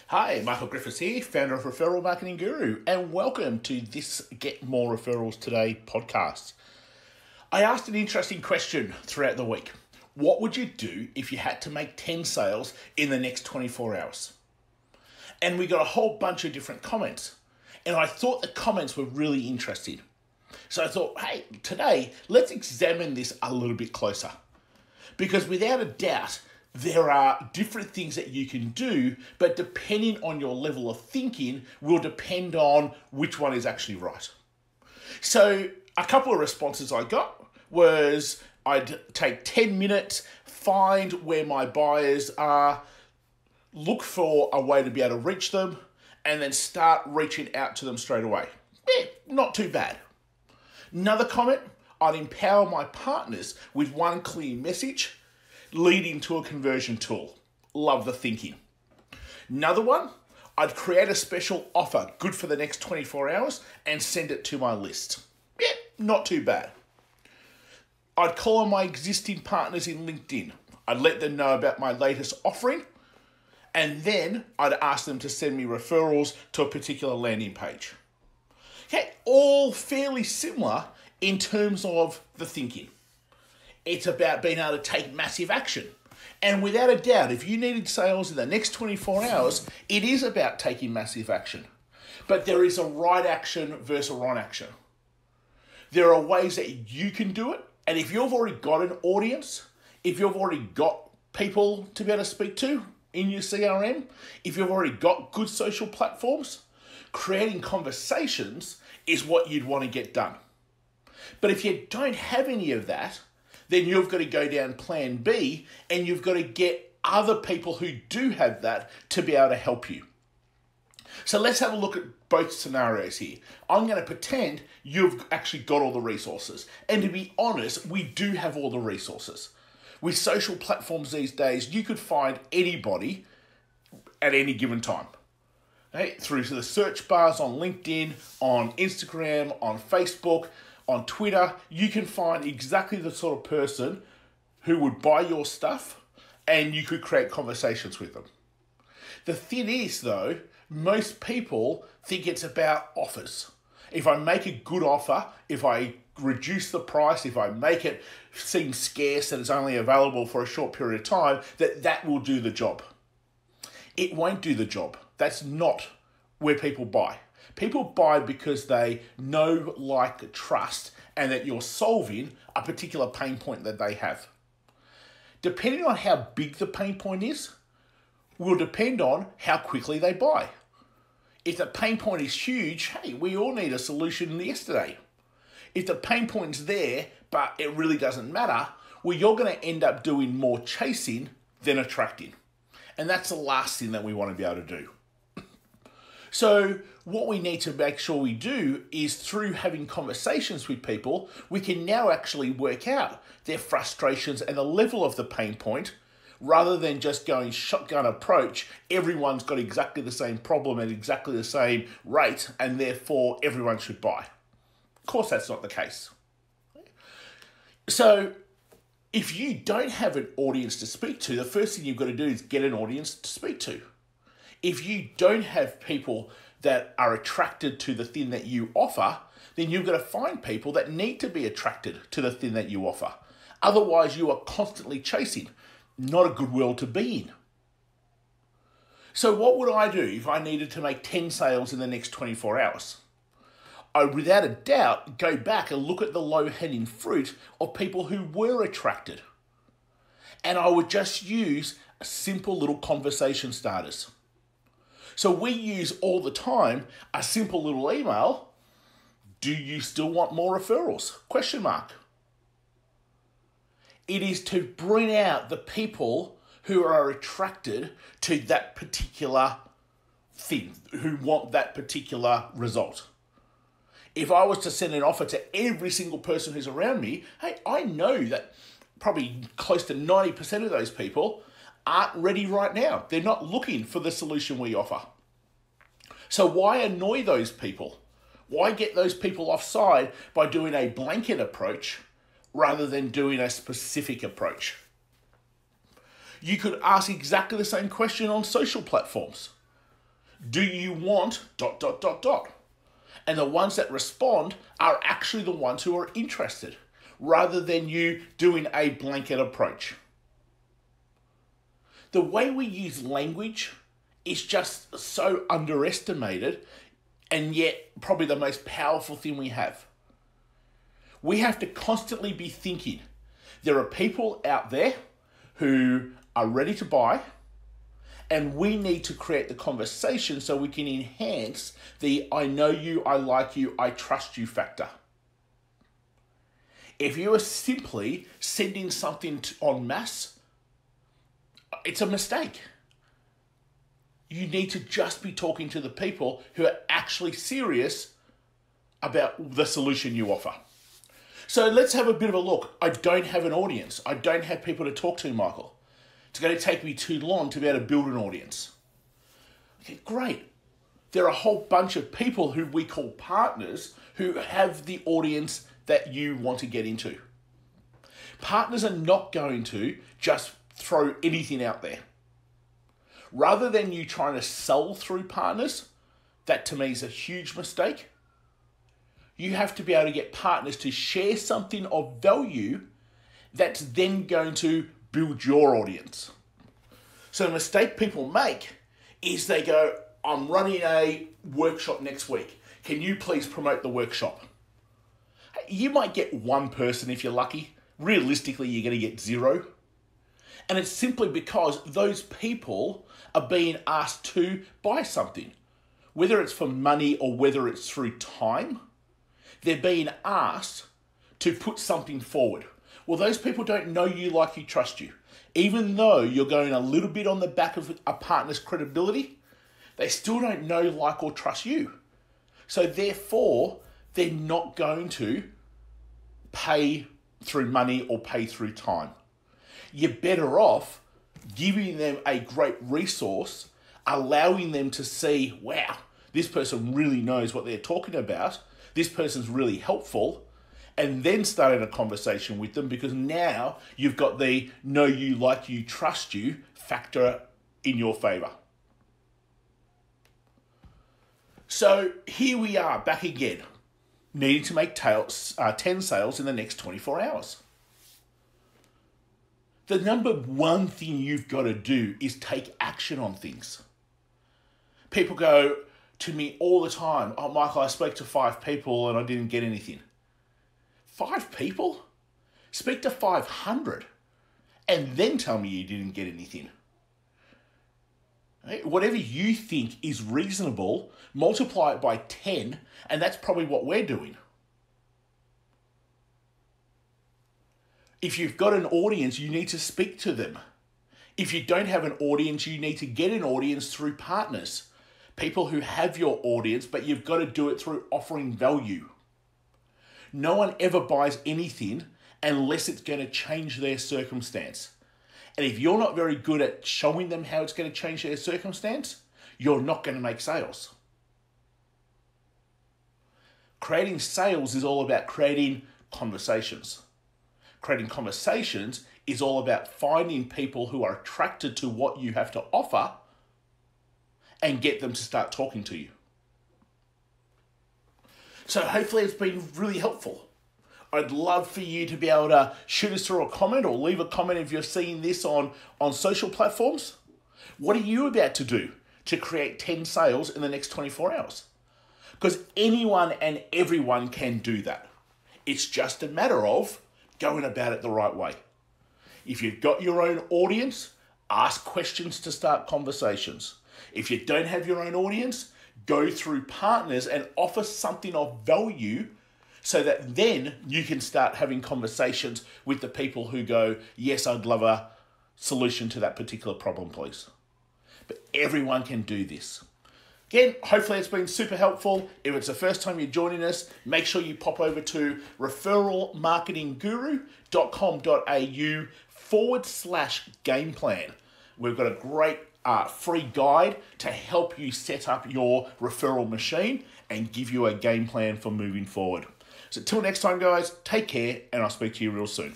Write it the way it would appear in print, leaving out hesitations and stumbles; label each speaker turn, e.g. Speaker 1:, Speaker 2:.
Speaker 1: Hi, Michael Griffiths here, founder of Referral Marketing Guru, and welcome to this Get More Referrals Today podcast. I asked an interesting question throughout the week. What would you do if you had to make 10 sales in the next 24 hours? And we got a whole bunch of different comments. And I thought the comments were really interesting. So I thought, hey, today, let's examine this a little bit closer. Because without a doubt, there are different things that you can do, but depending on your level of thinking will depend on which one is actually right. So a couple of responses I got was I'd take 10 minutes, find where my buyers are, look for a way to be able to reach them, and then start reaching out to them straight away. Not too bad. Another comment, I'd empower my partners with one clear message leading to a conversion tool. Love the thinking. Another one, I'd create a special offer good for the next 24 hours and send it to my list. Not too bad. I'd call on my existing partners in LinkedIn. I'd let them know about my latest offering, and then I'd ask them to send me referrals to a particular landing page. Okay, all fairly similar in terms of the thinking. It's about being able to take massive action. And without a doubt, if you needed sales in the next 24 hours, it is about taking massive action. But there is a right action versus a wrong action. There are ways that you can do it. And if you've already got an audience, if you've already got people to be able to speak to in your CRM, if you've already got good social platforms, creating conversations is what you'd want to get done. But if you don't have any of that, then you've got to go down plan B and you've got to get other people who do have that to be able to help you. So let's have a look at both scenarios here. I'm going to pretend you've actually got all the resources. And to be honest, we do have all the resources. With social platforms these days, you could find anybody at any given time. Okay? Through to the search bars on LinkedIn, on Instagram, on Facebook, on Twitter, you can find exactly the sort of person who would buy your stuff and you could create conversations with them. The thing is though, most people think it's about offers. If I make a good offer, if I reduce the price, if I make it seem scarce and it's only available for a short period of time, that will do the job. It won't do the job. That's not where people buy. People buy because they know, like, trust, and that you're solving a particular pain point that they have. Depending on how big the pain point is, will depend on how quickly they buy. If the pain point is huge, hey, we all need a solution yesterday. If the pain point's there, but it really doesn't matter, well, you're going to end up doing more chasing than attracting. And that's the last thing that we want to be able to do. So what we need to make sure we do is through having conversations with people, we can now actually work out their frustrations and the level of the pain point rather than just going shotgun approach. Everyone's got exactly the same problem at exactly the same rate and therefore everyone should buy. Of course, that's not the case. So if you don't have an audience to speak to, the first thing you've got to do is get an audience to speak to. If you don't have people that are attracted to the thing that you offer, then you've got to find people that need to be attracted to the thing that you offer. Otherwise, you are constantly chasing. Not a good world to be in. So what would I do if I needed to make 10 sales in the next 24 hours? I would, without a doubt, go back and look at the low-hanging fruit of people who were attracted. And I would just use simple little conversation starters. So we use all the time a simple little email. Do you still want more referrals? Question mark. It is to bring out the people who are attracted to that particular thing, who want that particular result. If I was to send an offer to every single person who's around me, hey, I know that probably close to 90% of those people aren't ready right now. They're not looking for the solution we offer. So why annoy those people? Why get those people offside by doing a blanket approach rather than doing a specific approach? You could ask exactly the same question on social platforms. Do you want ... And the ones that respond are actually the ones who are interested, rather than you doing a blanket approach. The way we use language is just so underestimated, and yet probably the most powerful thing we have. We have to constantly be thinking, there are people out there who are ready to buy, and we need to create the conversation so we can enhance the I know you, I like you, I trust you factor. If you are simply sending something en masse, it's a mistake. You need to just be talking to the people who are actually serious about the solution you offer. So let's have a bit of a look. I don't have an audience. I don't have people to talk to, Michael. It's going to take me too long to be able to build an audience. Okay, great. There are a whole bunch of people who we call partners who have the audience that you want to get into. Partners are not going to just throw anything out there. Rather than you trying to sell through partners, that to me is a huge mistake. You have to be able to get partners to share something of value that's then going to build your audience. So the mistake people make is they go, I'm running a workshop next week. Can you please promote the workshop? You might get one person if you're lucky. Realistically, you're going to get zero. And it's simply because those people are being asked to buy something. Whether it's for money or whether it's through time, they're being asked to put something forward. Well, those people don't know you, like you, trust you. Even though you're going a little bit on the back of a partner's credibility, they still don't know, like, or trust you. So therefore, they're not going to pay through money or pay through time. You're better off giving them a great resource, allowing them to see, wow, this person really knows what they're talking about. This person's really helpful. And then starting a conversation with them, because now you've got the know you, like you, trust you factor in your favor. So here we are back again, needing to make 10 sales in the next 24 hours. The number one thing you've got to do is take action on things. People go to me all the time, oh, Michael, I spoke to 5 people and I didn't get anything. 5 people? Speak to 500 and then tell me you didn't get anything. Right? Whatever you think is reasonable, multiply it by 10, and that's probably what we're doing. If you've got an audience, you need to speak to them. If you don't have an audience, you need to get an audience through partners. People who have your audience, but you've got to do it through offering value. No one ever buys anything unless it's going to change their circumstance. And if you're not very good at showing them how it's going to change their circumstance, you're not going to make sales. Creating sales is all about creating conversations. Creating conversations is all about finding people who are attracted to what you have to offer and get them to start talking to you. So hopefully it's been really helpful. I'd love for you to be able to shoot us through a comment or leave a comment if you're seeing this on social platforms. What are you about to do to create 10 sales in the next 24 hours? Because anyone and everyone can do that. It's just a matter of going about it the right way. If you've got your own audience, ask questions to start conversations. If you don't have your own audience, go through partners and offer something of value so that then you can start having conversations with the people who go, yes, I'd love a solution to that particular problem, please. But everyone can do this. Again, hopefully it's been super helpful. If it's the first time you're joining us, make sure you pop over to referralmarketingguru.com.au/game plan. We've got a great free guide to help you set up your referral machine and give you a game plan for moving forward. So till next time, guys, take care, and I'll speak to you real soon.